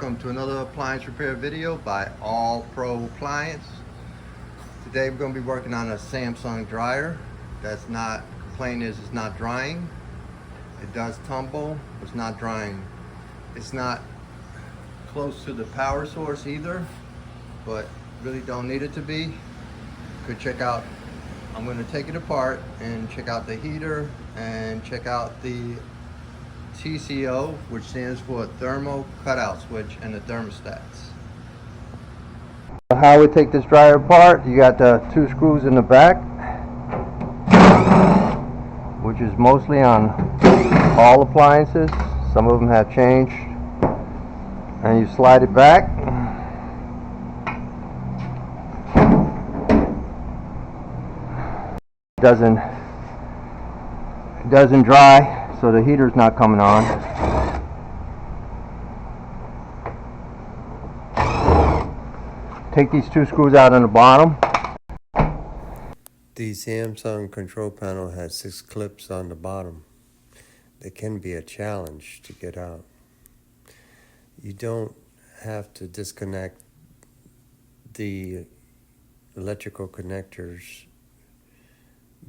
welcome to another appliance repair video by All Pro Appliance. Today we're going to be working on a Samsung dryer that's not, complaint is it's not drying. It does tumble, it's not drying. It's not close to the power source either, but really don't need it to be. Could check out, I'm going to take it apart and check out the heater and check out the TCO, which stands for thermal cutout switch, and the thermostats. How we take this dryer apart: you got the two screws in the back, which is mostly on all appliances. Some of them have changed, and you slide it back. It doesn't dry, so the heater's not coming on. Take these two screws out on the bottom. The Samsung control panel has 6 clips on the bottom. They can be a challenge to get out. You don't have to disconnect the electrical connectors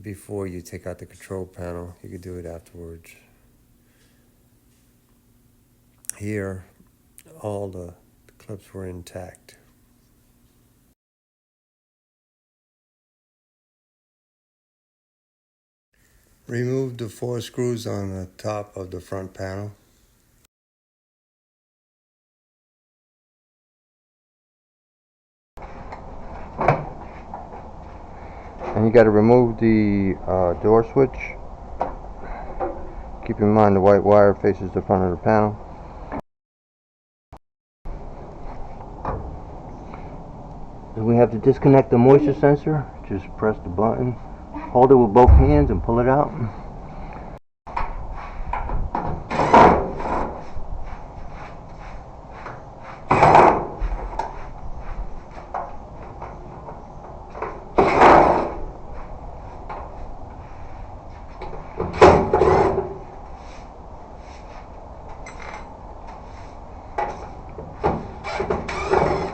before you take out the control panel. You can do it afterwards. Here, all the clips were intact. Remove the 4 screws on the top of the front panel. And you got to remove the door switch. Keep in mind the white wire faces the front of the panel. Then we have to disconnect the moisture sensor. Just press the button, hold it with both hands and pull it out.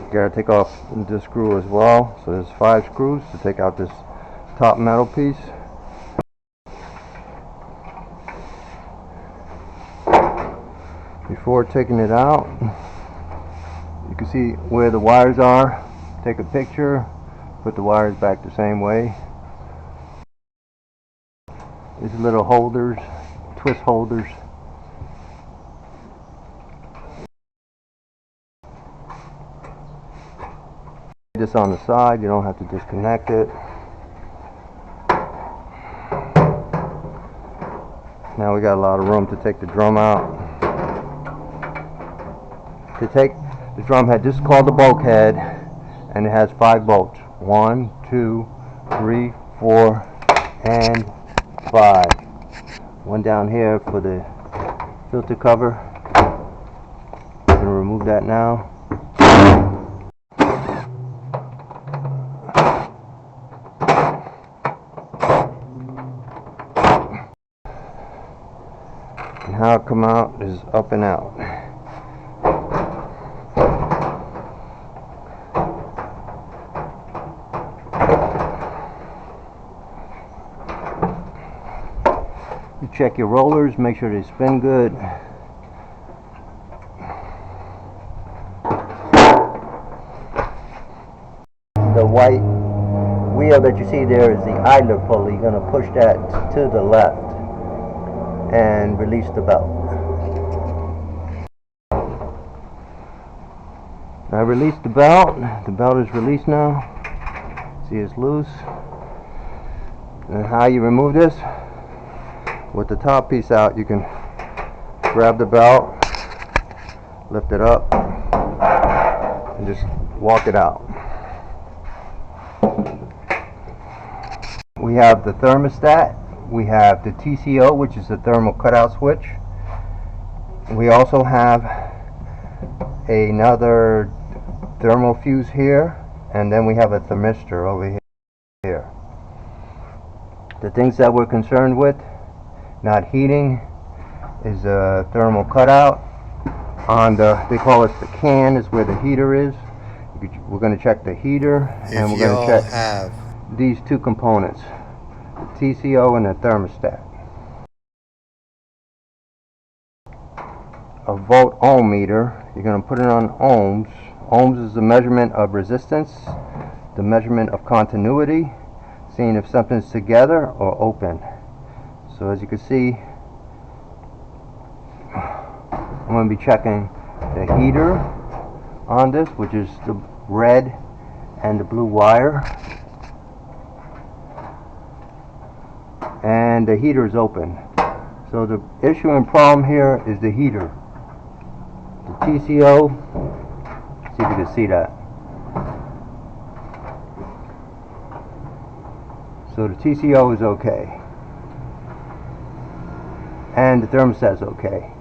You gotta take off this screw as well. So there's 5 screws to take out this top metal piece. Before taking it out, you can see where the wires are. Take a picture, put the wires back the same way. These little holders, twist holders. This on the side, you don't have to disconnect it. Now we got a lot of room to take the drum out. To take the drum head, this is called the bulkhead, and it has 5 bolts. 1, 2, 3, 4, and 5. One down here for the filter cover. I'm going to remove that now. And how it come out is up and out. You check your rollers, make sure they spin good. The white wheel that you see there is the idler pulley. You're going to push that to the left and release the belt. I released the belt. The belt is released now. See, it's loose. And how you remove this? With the top piece out, you can grab the belt, lift it up, and just walk it out. We have the thermostat. We have the TCO, which is the thermal cutout switch. We also have another thermal fuse here, and then we have a thermistor over here. The things that we're concerned with, not heating, is a thermal cutout on the, they call it the can, is where the heater is. We're going to check the heater, and we're going to check have these two components, the TCO and the thermostat. A volt ohm meter, you're going to put it on ohms. Ohms is the measurement of resistance, the measurement of continuity, seeing if something's together or open. So as you can see, I'm going to be checking the heater on this, which is the red and the blue wire, and the heater is open. So the issue and problem here is the heater. The TCO, see if you can see that. So the TCO is okay, and the thermostat is okay.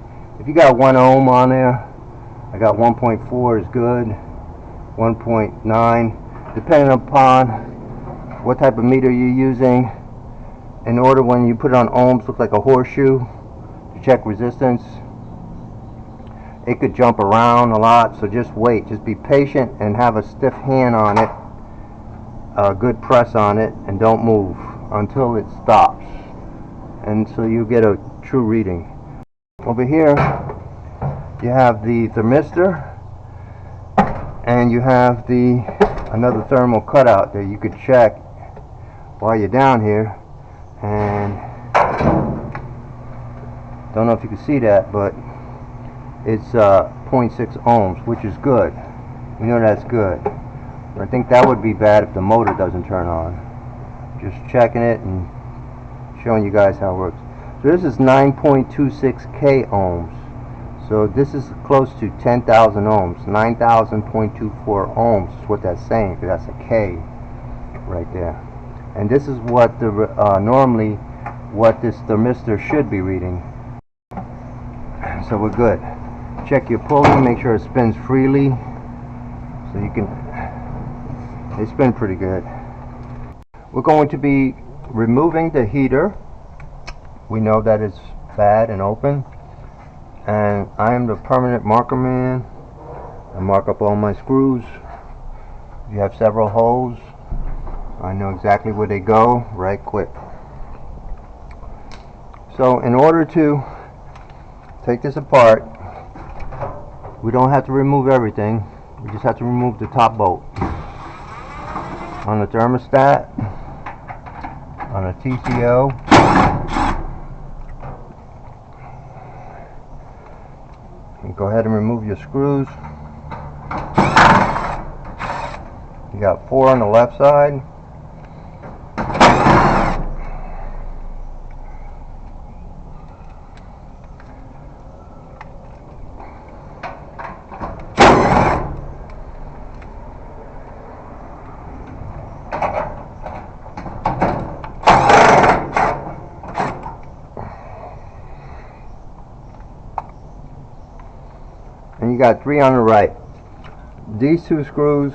If you got 1 ohm on there, I got 1.4 is good, 1.9, depending upon what type of meter you're using. In order, when you put it on ohms, look like a horseshoe to check resistance. It could jump around a lot, so just wait. Just be patient and have a stiff hand on it, a good press on it, and don't move until it stops. And so you get a true reading. Over here, you have the thermistor, and you have another thermal cutout that you could check while you're down here. And don't know if you can see that, but it's 0.6 ohms, which is good. We know that's good. But I think that would be bad if the motor doesn't turn on. Just checking it and showing you guys how it works. So this is 9.26 k ohms. So this is close to 10,000 ohms. 9,000.24 ohms is what that's saying, because that's a K right there. And this is what the normally what this thermistor should be reading. So we're good. Check your pulley, make sure it spins freely. So you can, they spin pretty good. We're going to be removing the heater. We know that it's bad and open. And I am the permanent marker man. I mark up all my screws. You have several holes. I know exactly where they go right quick. So in order to take this apart, we don't have to remove everything. We just have to remove the top bolt on the thermostat, on the TCO, and go ahead and remove your screws. You got 4 on the left side. And you got 3 on the right. These 2 screws,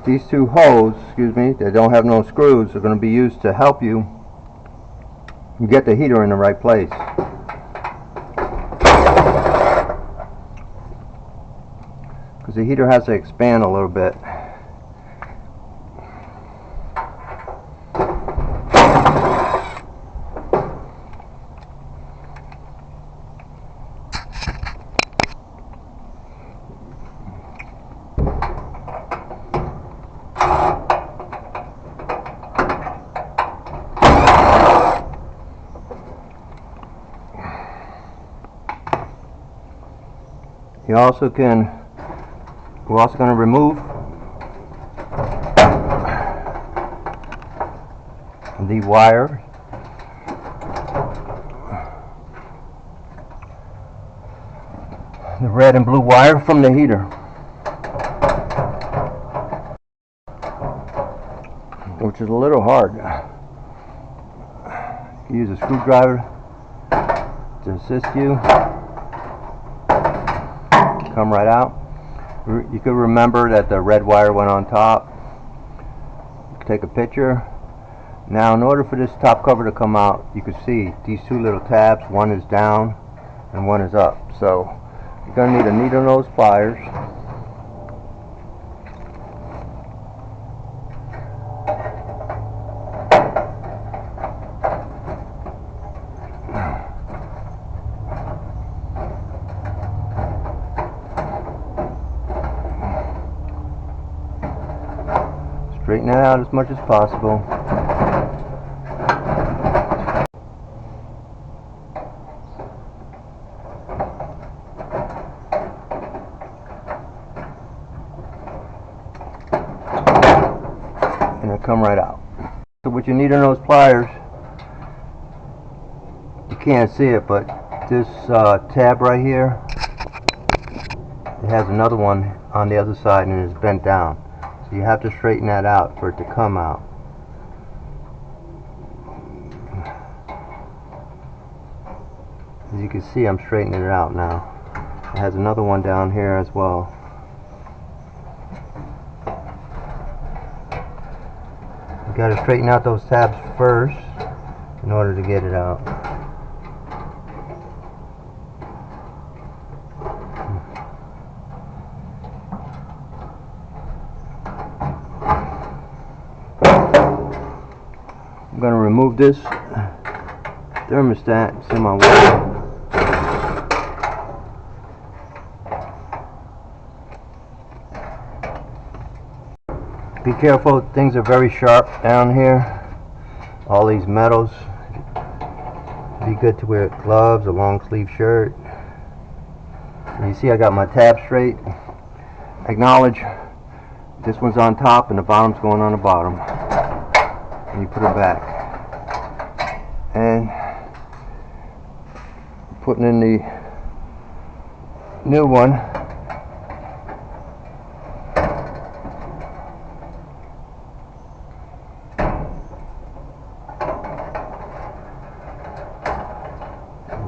these 2 holes, excuse me, that don't have no screws, are going to be used to help you get the heater in the right place. Because the heater has to expand a little bit. You also can, we're also going to remove the wire, the red and blue wire from the heater, which is a little hard. You use a screwdriver to assist you. Come right out. You could remember that the red wire went on top. Take a picture. Now in order for this top cover to come out, you can see these 2 little tabs, one is down and one is up. So You're going to need a needle nose pliers. Straighten it out as much as possible. And it'll come right out. So with your needle nose pliers, you can't see it, but this tab right here, it has another one on the other side and it's bent down. So you have to straighten that out for it to come out. As you can see, I'm straightening it out now. It has another one down here as well. You got to straighten out those tabs first in order to get it out. I'm going to remove this thermostat. It's in my way. Be careful, things are very sharp down here. All these metals. Be good to wear gloves, a long sleeve shirt. And you see I got my tab straight. Acknowledge this one's on top and the bottom's going on the bottom. And you put it back. And putting in the new one.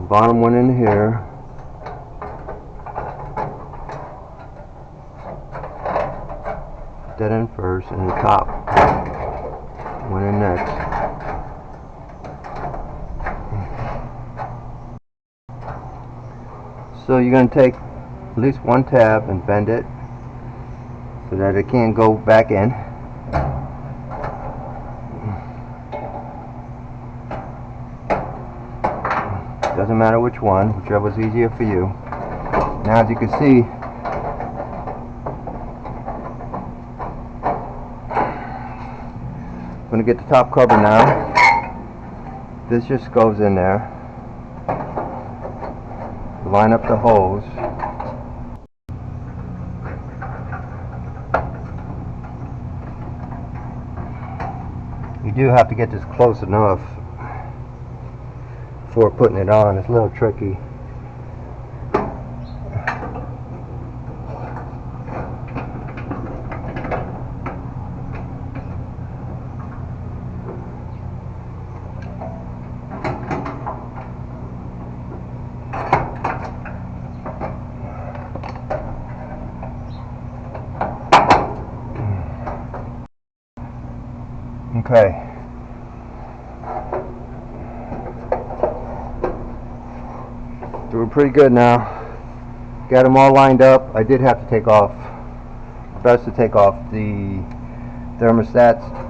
Bottom one in here. Put that in first, and the top one in next. So you're going to take at least one tab and bend it so that it can't go back in. Doesn't matter which one, whichever's easier for you. Now as you can see, I'm going to get the top cover now. This just goes in there. Line up the holes. You do have to get this close enough before putting it on. It's a little tricky. Okay. Doing pretty good now. Got them all lined up. I did have to take off. Best to take off the thermostats.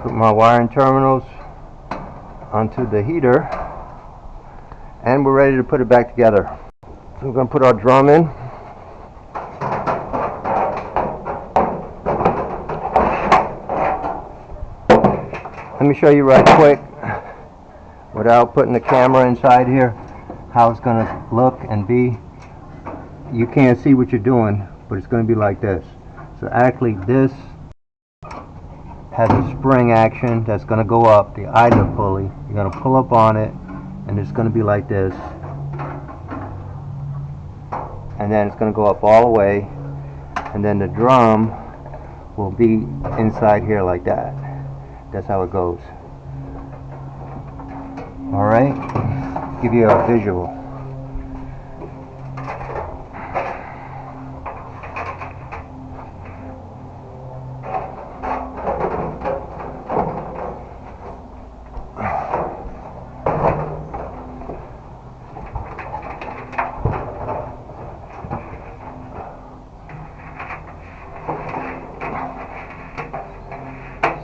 Put my wiring terminals onto the heater, and we're ready to put it back together. So we're going to put our drum in. Let me show you right quick, without putting the camera inside here, how it's going to look and be. You can't see what you're doing, but it's going to be like this. So actually this has a spring action that's going to go up, the idler pulley. You're going to pull up on it, and it's going to be like this. And then it's going to go up all the way, and then the drum will be inside here like that. That's how it goes. Alright? Give you a visual.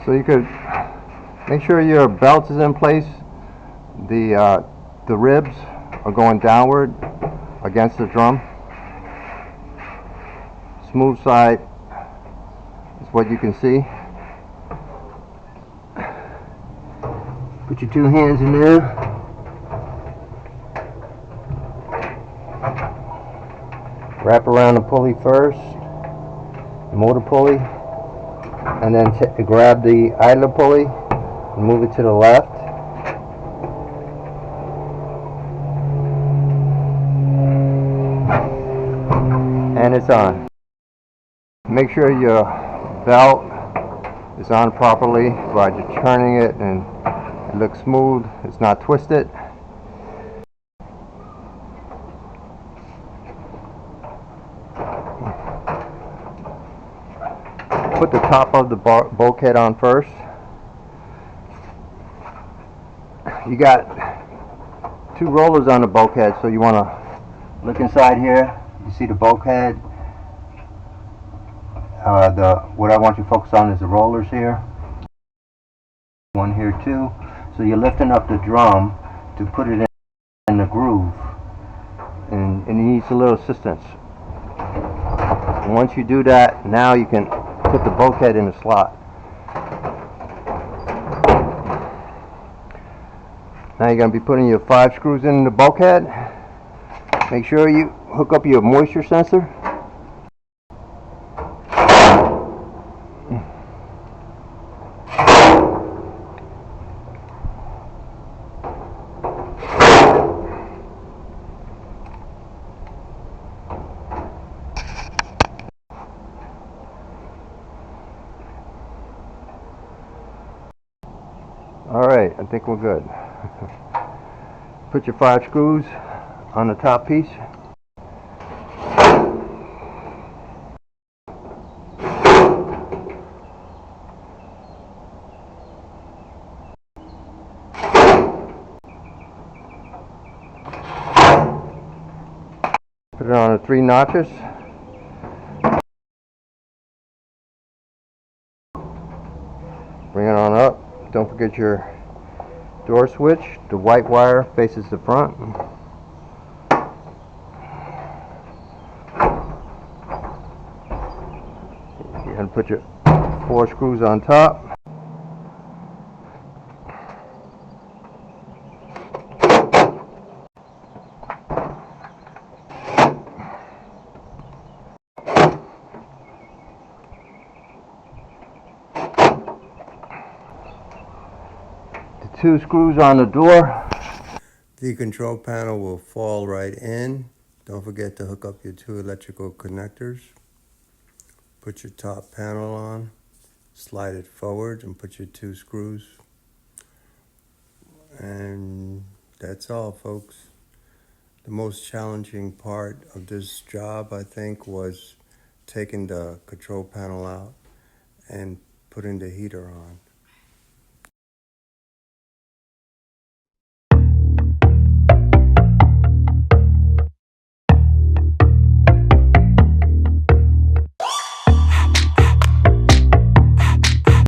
So you could make sure your belt is in place. The ribs are going downward against the drum. Smooth side is what you can see. Put your two hands in there. Wrap around the pulley first, the motor pulley, and then grab the idler pulley and move it to the left. And it's on. Make sure your belt is on properly by turning it, and it looks smooth, it's not twisted. Put the top of the bulkhead on first. You got two rollers on the bulkhead, so you want to look inside here. You see the bulkhead. What I want you to focus on is the rollers here. One here too. So you're lifting up the drum to put it in the groove, and it needs a little assistance. And once you do that, now you can put the bulkhead in the slot. Now you're going to be putting your 5 screws in the bulkhead. Make sure you hook up your moisture sensor. Alright, I think we're good. Put your 5 screws on the top piece. Put it on the 3 notches. Bring it on up. Don't forget your door switch. The white wire faces the front. You're going to put your 4 screws on top. The 2 screws on the door. The control panel will fall right in. Don't forget to hook up your 2 electrical connectors. Put your top panel on, slide it forward, and put your 2 screws. And that's all, folks. The most challenging part of this job, I think, was taking the control panel out and putting the heater on.